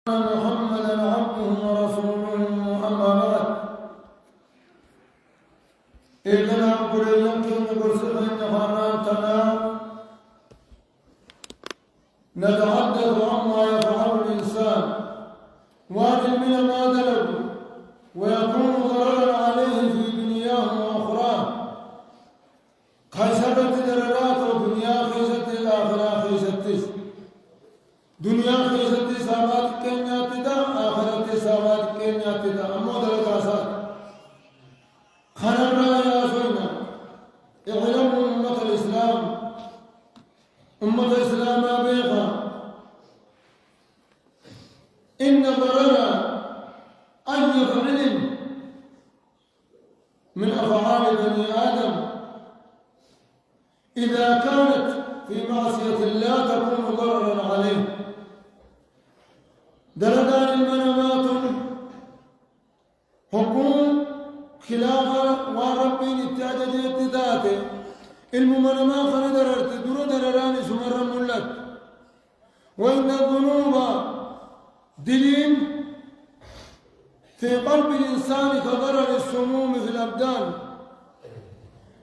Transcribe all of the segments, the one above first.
محمدا عبده ورسوله أما بعد إذن أقول يمكن برسل نفراتنا نتحدث عما يفعل الإنسان وادل من ما دلب ويكون ضررا عليه في دنياه وأخراه خيسرت دررات ودنيا خيست الآخرة خيستس دنيا خيست سامات كنيات دا آخرت سامات كنيات دا أمو دلقاسات خنرنا يا سوينا اعلموا أمة الإسلام أمة الإسلام أبيغا إن ضرر أي فعل من أفعال بني آدم إذا كانت في معصية الله تكون ضررا عليه درجان المنامات حكم خلافة وربي نتاجة اتداته المنامة خندررت دور درران سمر ملت وإن الذنوب دليل في قلب الإنسان كضرر السموم في الأبدان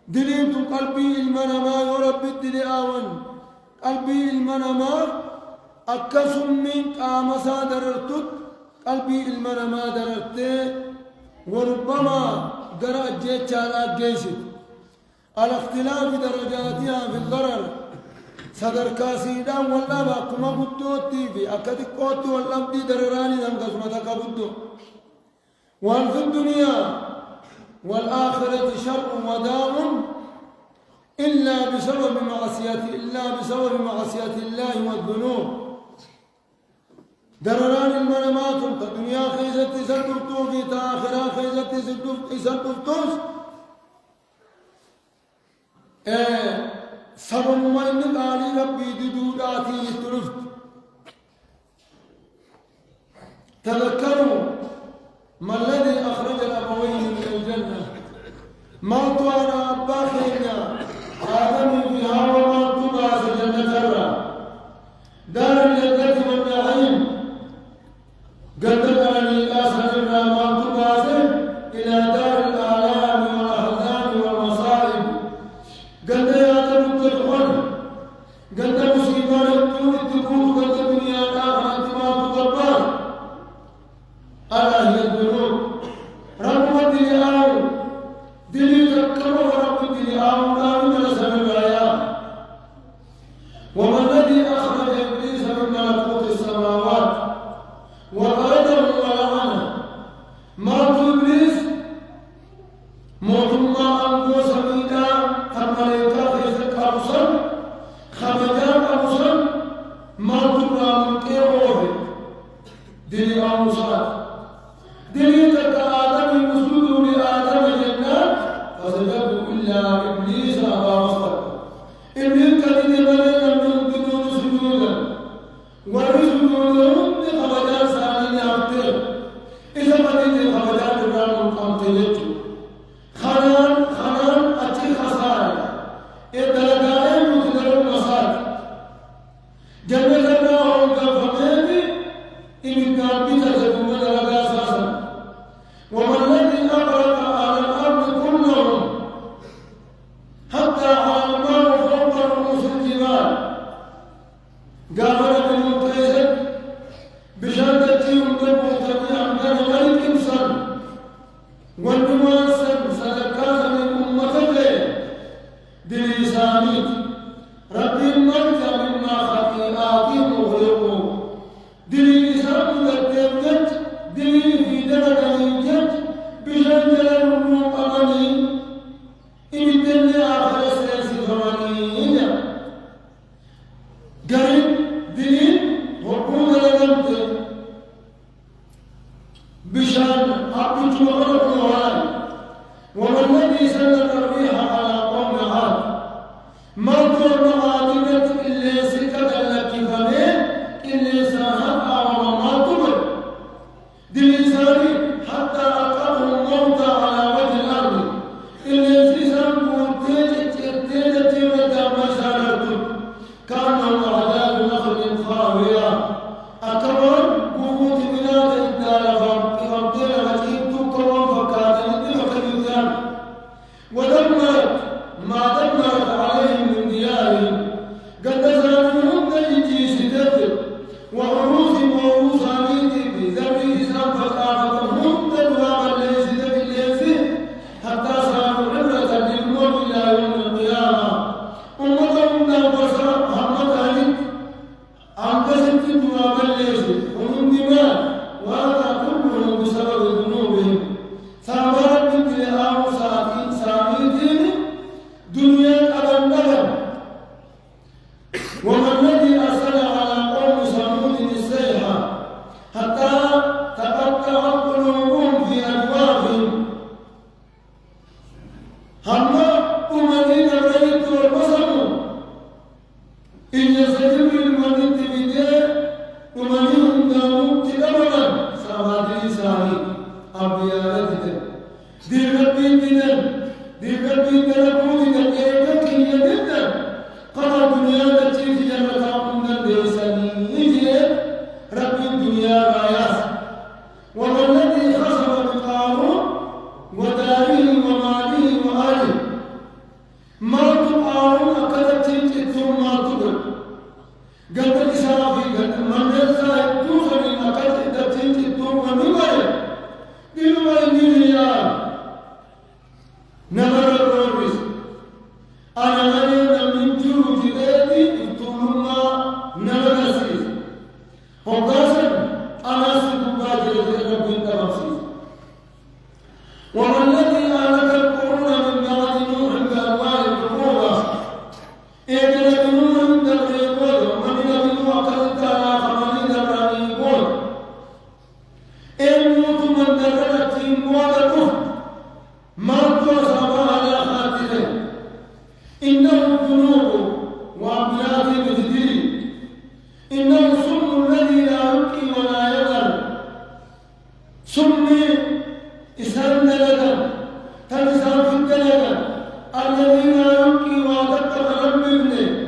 دليل قلبي المنامة ورب الدلي آون قلبي المنامة أكسم من قامسا دررتك قلبي المنامة دررته وربما درى الجيش على الجيش على اختلاف درجاتها في الضرر صدر كاسيدان والله باكما بدوتي في أكد قوت والله دي درراني دم قسمتك بدو وأن في الدنيا والآخرة شر وداء إلا بسبب معصية الله والذنوب درران المنامات الدنيا خيزت سلطفتو في تآخرة خيزت سلطفتوس سبب ما إنك آلي ربي دوداتي يترفت تذكروا ما الذي أخرج الأبوين من الجنة ما طوال أبا خينا آدم فيها وما تباس جنة الرا دار الجنة والنعيم قدر أن الآسف الرا ما تباس إلى دار الآلام والأحزان والمصائب قدر آدم تدخل قدر مصيبان الدون تكون قدر دنيا الآخرة انتما تقبر ألا هي الذنوب رب الدنيا آو دلي تكبر رب الدنيا آو قالوا من سبب الآيات وما الذي أخرج إبليس من ملكوت السماوات وقعده ولعنه مرض إبليس موت ما أنقو سميدا تمليكا خيزك أبصر خمجان أبصر مرض رامن كيروه دلي آموسات دليل آدم المسجود لآدم جنات فسجدوا إلا إبليس أبى واستكبر إبليس كان يبني من بدون سجودا ورسجودهم لخبجان سالين يعطيه إذا بديت خبجان الرام قامت خنان أتي خسارة إذا لقائم متدر المصاد جنة الله كفميني إن كان بيتزدوا من لقاء أساسا وما الذي أغرق على الأرض كلهم حتى على الماء فوق رؤوس الجبال قامنا بالمنتهزة بشهادتهم بالمعتدي أمدان ملك إنسان والنماسا سلكاس من أمته بلسانه ربي الملك مما خطيئاتهم أغرقوا دلي إسرائيل التبجت دلي في درجة الجت بشجر الروم أمني إن الدنيا آخر السياسي ثمانين قريب دلي وقوم لنمت بشان أبج وغرق وهاي وما الذي سلك الريح على قوم عاد ما كان عادلة إلا سكت لك فمين إلا ساحت وما تبر دلساني حتى أقره الموت على وجه الأرض إلا سيسان وتيجة ودام شارته كان أعداد نخل خاوية أكبر وقود يا راياس وما الذي خسر بقارون وداره وماله وآله ما تقارون أكدت تنتم ما تقر قد الإسرافي قد من يسا يتوخر أكدت تنتم ونمر بلما ينيا نمر الرورس أنا مرينا من جروج ذاتي ابتلما نمرسيس وقاسا أنا سكبات رب التمسيس وما الذي أهلك القرون من بعد نوح بأنواع العقوبة إذ لبنوهم تقريبون ومن لبنوا قد على خمالين برانيبون إن موت من درجة موالته ما توصف على خاطره إنه الذنوب وأبناء بجديد إنه سم الذي لا يبكي ولا يذر سمي إسلام دلدا تنسان في الدلدا الذي لا يبكي وتكتب رب ابنه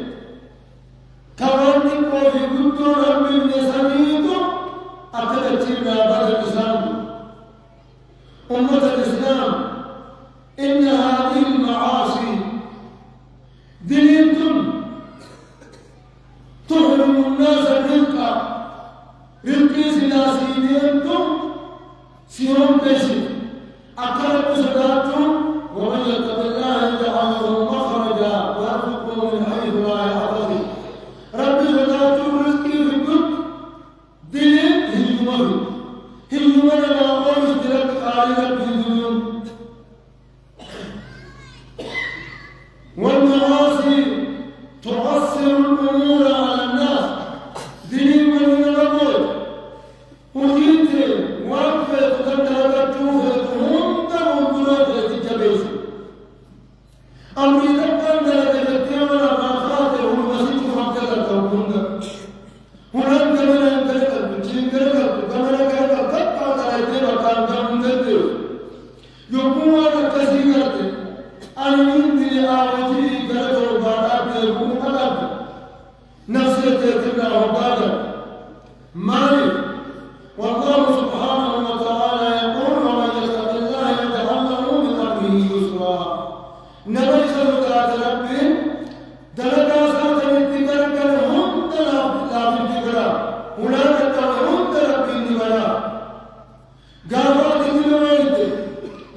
كوانتك وفي قدر رب ابن سميته أكدت بعد الإسلام أمة الإسلام إن هذه المعاصي دليلتم تحرم الناس رزقا رزقي سلاسينيتم سيوم بشر أقرب صداتهم ومن يتق الله يجعل له مخرجا ويرزقه من حيث لا يحتسب ربي صداتهم رزقي في الدنيا دليل هجمه لا أقول اشترك خالدا في الدنيا والمعاصي تؤثر الأمور على الناس دليل من الرجل وجيت وقفت وتنتهت توفت أمريكا كان لدى ما خاطر والمسيح خاطر الكوكونا هناك كمان انكرت البنجين كرت كمان كرت تبقى تايتين وكان كمان تدير يوم أنا كثيرة أنا يمكن أوجي كرت وبارات يوم أنا نفسي تتبع وبارات مالي والله سبحانه وتعالى يقول ومن يتق الله يجعل له من أمره يسرا نبي سلطات ربهم دلتا ساتن اتقر كلهم دلا اتقرا هناك تقرون تربين دبرا قامات دلوائد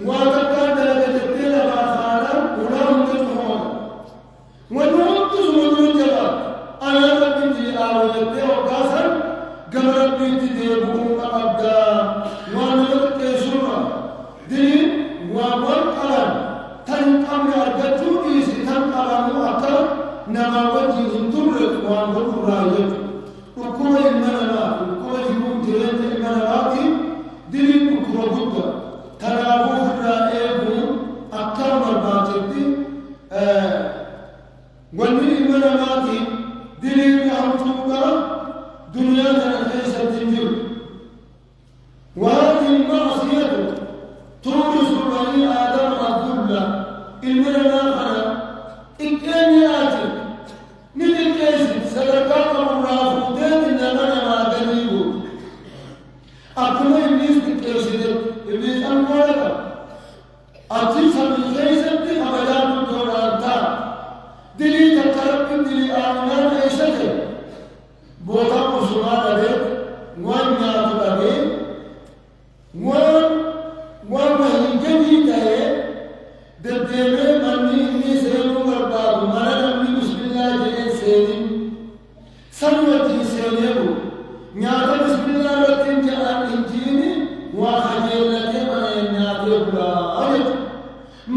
واتقا دلتا تتلا باسانا هناهم تتحون ونوم تسمدون جبا أنا ربين جي آوجته وقاسا قم ربين تديبهم أبدا ونوم تسمى دين ومن قلم تنقم أرجتوني ستنقم أكثر نما وجه تمرد وانظر رايت وكما المنامات وكما يقوم جرين المنامات دليل وكما بدا تنابوه الرائعون أكثر مرات ومن المنامات دليل أمتوكا دنيا تنحيس التنجل وهذه المعصية تورث بني آدم الذل المنى أنا إكانياتي من الكيس سلكات الرافودين إنما ما دليل أكمل إبليس الكيس إبليس أمورك أتيس من كيس أبدا الدورانتا دليل تقرب دليل آمنان إيشته بوتا مسلمان أبيت وان نات أبيت وان جديد है देवे मन्नी इन्हीं सेनु बर्बाद मरण अपनी बिस्मिल्लाह जने सेनी सर्वती सेने वो न्याता बिस्मिल्लाह रतिन जान इंजीनी वाखजेलते मने न्याते बुला अरे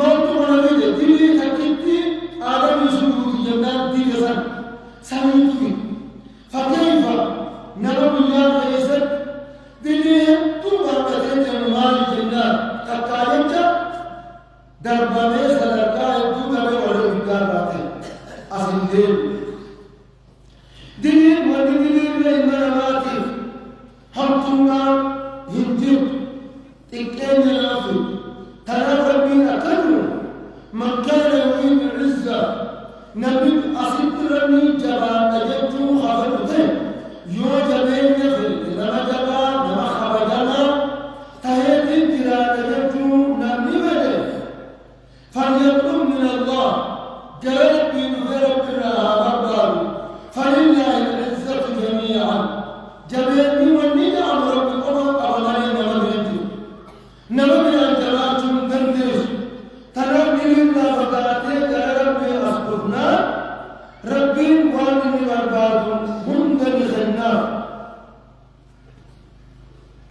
मौत मने दे दिल्ली तकिती आदम सुरूद जन्नत दी गसन समीतुकी फकीफा नबुल्लाह कैसर दिल्ली तू बातें जमाल जन्नत तकालेजा दरबारे सदका तू कबे और विकार बातें असिंदेल दिल्ली दिल्ली में इमारती हम तुमना हिंदी तिक्कें जलाफी तरफ़बी अकल्लु मक्कार युरीद इज़्ज़ा नबी असित्रनी जबान अजतु खाफते यो जबेन ने फिर नवा जबान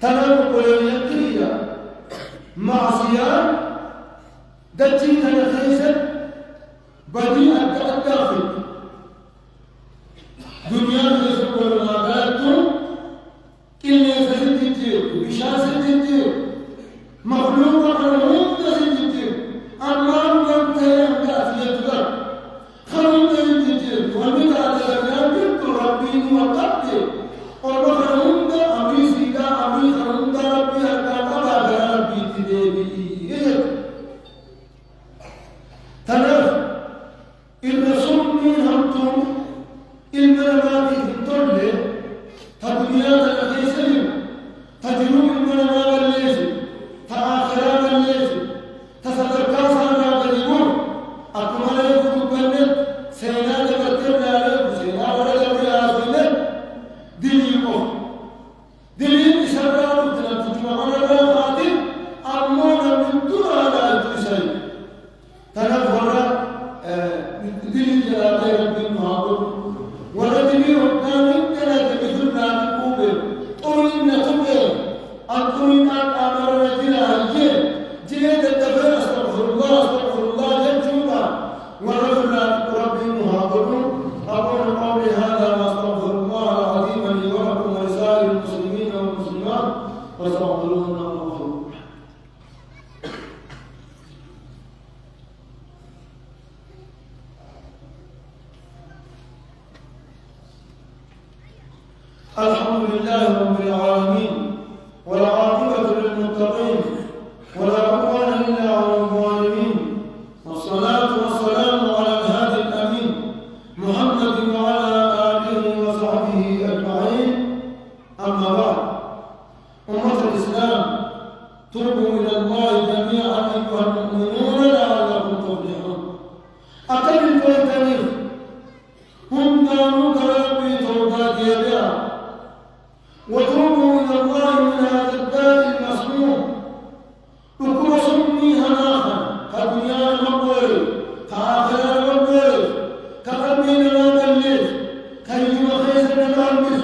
تنام قليلية معصية دجي تنخيسة بديئة الداخل دنيا يسوع المعادات إلا سجدتي بشاسدتي مخلوق الروح سجدتي أمام من تيم كافيتك خلوا سجدتي ومن على الأيام ربي وقتي وبخلون أمي سيدا أمي خلون ربي أكاكا ربي تدبي تنف الرسول من همتم المنامات الدولة تدنيات الأخيسين تدنو المنامات الليسي تآخرات الليسي تسدركاسا ناقلون أكمل يفتو بنت سينا دبتر نارب سينا ورجب ياسولت دليل دليل إشارات دلال تجمعنا الرافاتي أمونا من دون على التسعي تنفر دليل جلالة ربي المعبر ورجلي وكان كلا تمثل نادي كوبر طوين نتوبر أنتم أمر رجل هجير جيد الدفر أستغفر الله يجوبا ورجل ربي المعبر أقول قولي هذا وأستغفر الله العظيم لي ولكم ولسائر المسلمين والمسلمات واستغفروه إنه غفور الحمد لله رب العالمين والعاقبة للمتقين ولا عدوان إلا على الظالمين والصلاة والسلام على الهادي الأمين محمد وعلى آله وصحبه أجمعين أما بعد أمة الإسلام توبوا إلى الله جميعا أيها المؤمنون لعلكم تفلحون أقل التاريخ هم كانوا كربي توبات يدعى وتوبوا إلى الله من هذا الداء المسموم وكما سمي هناها كدنيا المقبول كآخرة المقبول كقلبين المقلس كيما خيسر المقلس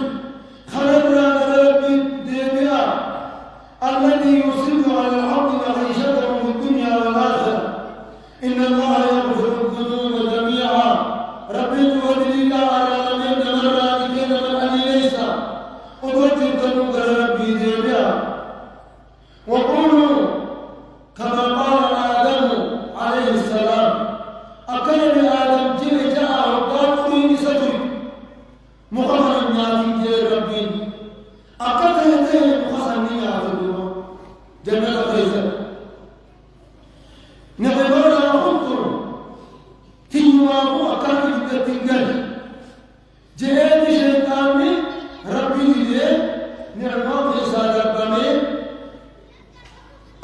خلقنا ربي ديبيا الذي يصيب على العبد معيشته في الدنيا والآخرة إن الله يغفر الذنوب جميعا ربي تولي الله على من مرة كنا من أن ليس وتوجد ذنوب ربي ديبيا وقولوا كما قال آدم عليه السلام أكل آدم جل جاء وقال سترك مقرن ياتي جل ربي أكل يتيه مقصن ياتي جنة خيزة نبغى أخطر تيواه أكل يتنقل جهاد شيطاني ربي ليه نعمة إسادة بمي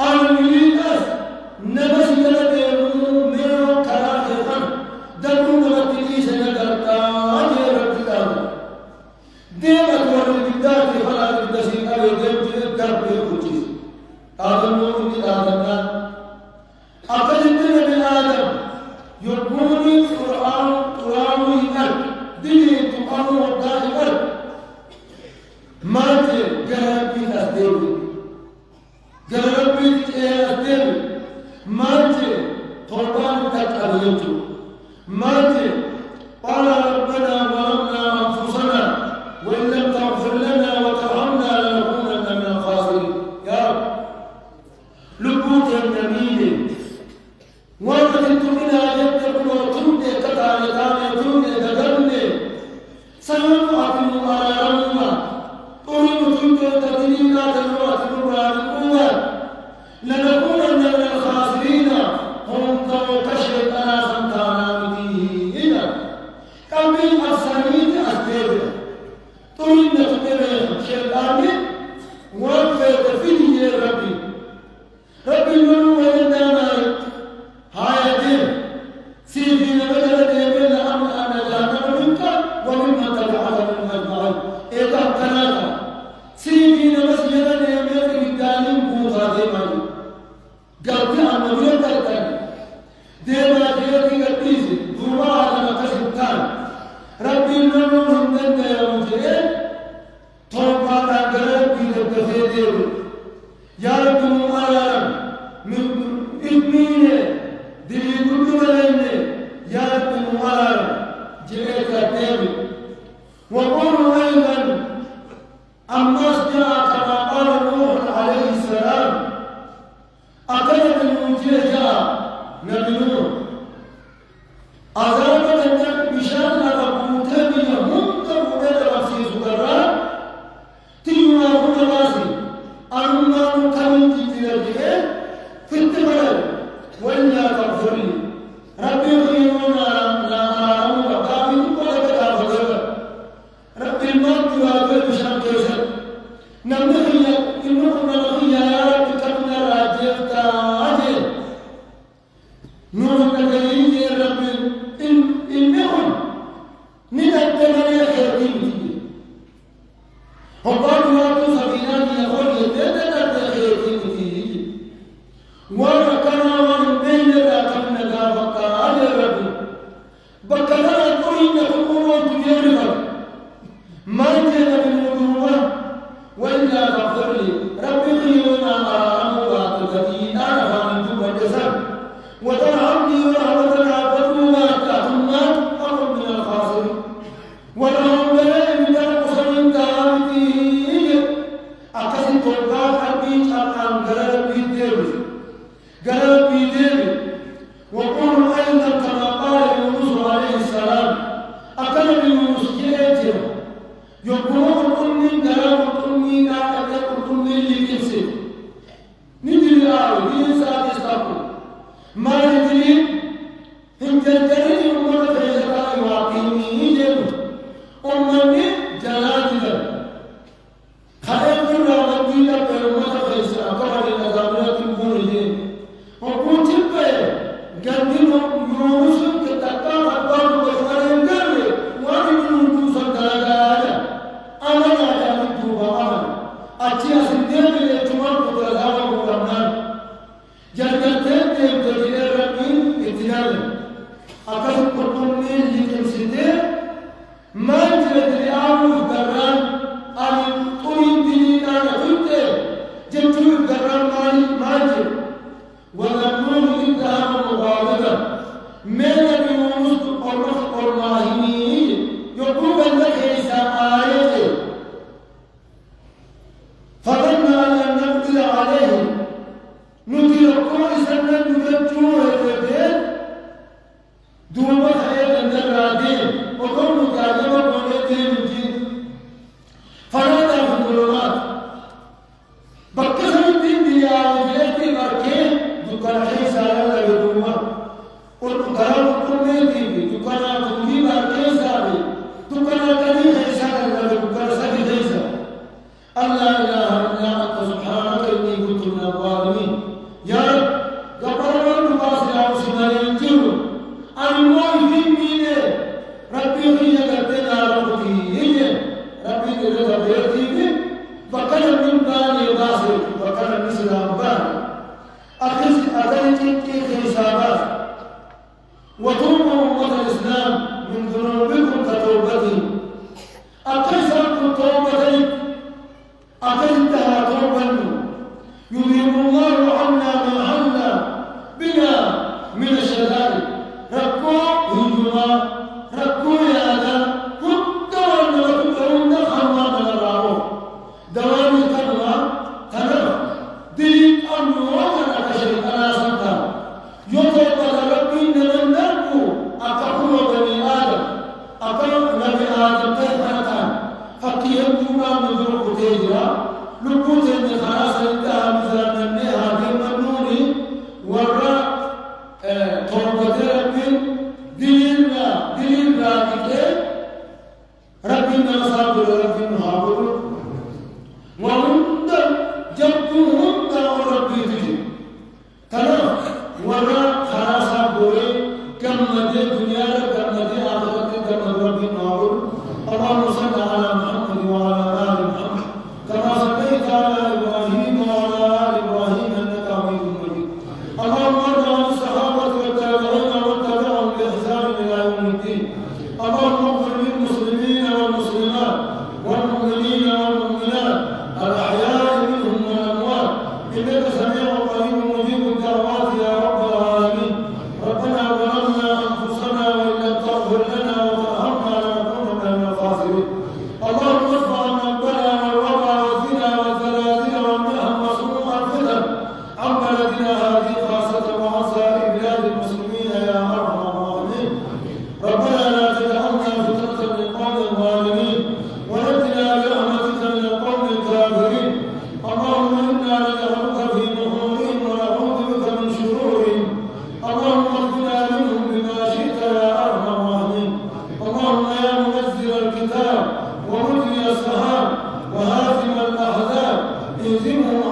المليئة نبس يلديه ميرو كراخيخا دلو نبتلي سنقرطا أجي ربي الأمر ديمة ورد بالداتي فلا بالدسي أبي ديمة درب يخجيز آدم نور من آدم أقل الدنيا من آدم يربوني قرآن يقل دنيا تقام وقال يقل ماجي جربي أسديوي جربي أسديوي ماجي طربان تكاليتو ماجي قال ربنا ظلمنا أنفسنا وإن لم تغفر لنا وترحمنا لنكونن من الخاسرين يا رب الدير يا رب مؤلم من إدمينه دلي كل ملينه يا رب مؤلم جئت الدير وقولوا أيضا الناس جاء كما قال نوح عليه السلام أكلت المنجية نبي نوح أذابت النبي بشأن أبوته بيهم تبوته بفسي سكرات تيما هنا راسي أنما مكمل جديد في التبرد وإلا تغفر لي ربي خيرنا لا أرام وقامي ولا كتاب ربي الموت وأبي بشأن كيسر نمنخي إنكم نمخي يا رب كمنا راجل تاجل نور النبيين يا رب إنهم من الدنيا خيرين وقالوا يا سفينة يقول يدنا خيرين وركنا ومن بين راكبنا فقال يا رب بكنا إنكم قوم تجربا ما جئنا بالمدوة وإلا تغفر لي ربي خيرنا أموات التي أعرف من ثم الجسد وترحمني ورحمتنا فتوما تأتنا أقل من الخاسرين ولهم بلائم تنقص تامتين أكسي طلقات حبيت أقام قرر بيدير وقولوا أيضا كما قال يونس عليه السلام أقل يونس جئته يقولون أمي قرار أمي قاعدة أمي لكنسي ندري آوي بإنسان يستقل ما ندري هم جلجلين أمنا فيزكاء واقعيني جلو أمني جلاتنا خائف الرابطي لك أمنا فيزكاء قبل الأزامنات الموريين وقلت بي قدموا يونس كتاكا أكبر بخارين قرر وارد نجوسا دلالا أنا لا أعلم توبا أمن أتيا سندين الاتمام قدرها وقرنان جلجلتين تبتدئ الرقين اتنالا أكثر قرنين لكم سندين ما جلد لأعلم قرنان أن طوين دينينا نفلت جلتوا قرنان ماجر وذنون إنتهى مغالبا من بيونس الرحيمين يقول لك عيسى آيته فظن أن لم نقدر عليه نتركه سنة نجدوه البيت دون حياة النرادين وكل متعلمة وندين الدين فنادى في الظلمات بكسر الدين ديا وجلتي بركين دكان حيسا لله يدوما والدكان كل دكان كل بركين سابي دكان كل حيسا لله دكان سابي حيسا الله إله إلا أنت سبحانك إني كنت من الظالمين يا رب غفر الله يا وسنا ينجر الموت مني ربي خير كتنا ربي ربي كذا بيرتي فكان من بني باسل فكان من سلام بني أخذت حسابات وتوبوا أمة الإسلام من ذنوبكم كتوبتي أقسمت توبتي أقلتها توبا يذهب الله عنا ما حل بنا من الشدائد ركوا هجما ركوا يادا كنت وأن وكنت خلوا من الرعوه دوامي كنوا تنف دليل أمن وكنا كشركنا سنتا يطلب ربي من نركو أكبر بني آدم أكبر نبي آدم تيحنتان فكيهم دوما من ذرق تيجرا لقوت إن خلاص انتهى مثل أنني هذه المنوني تلزمه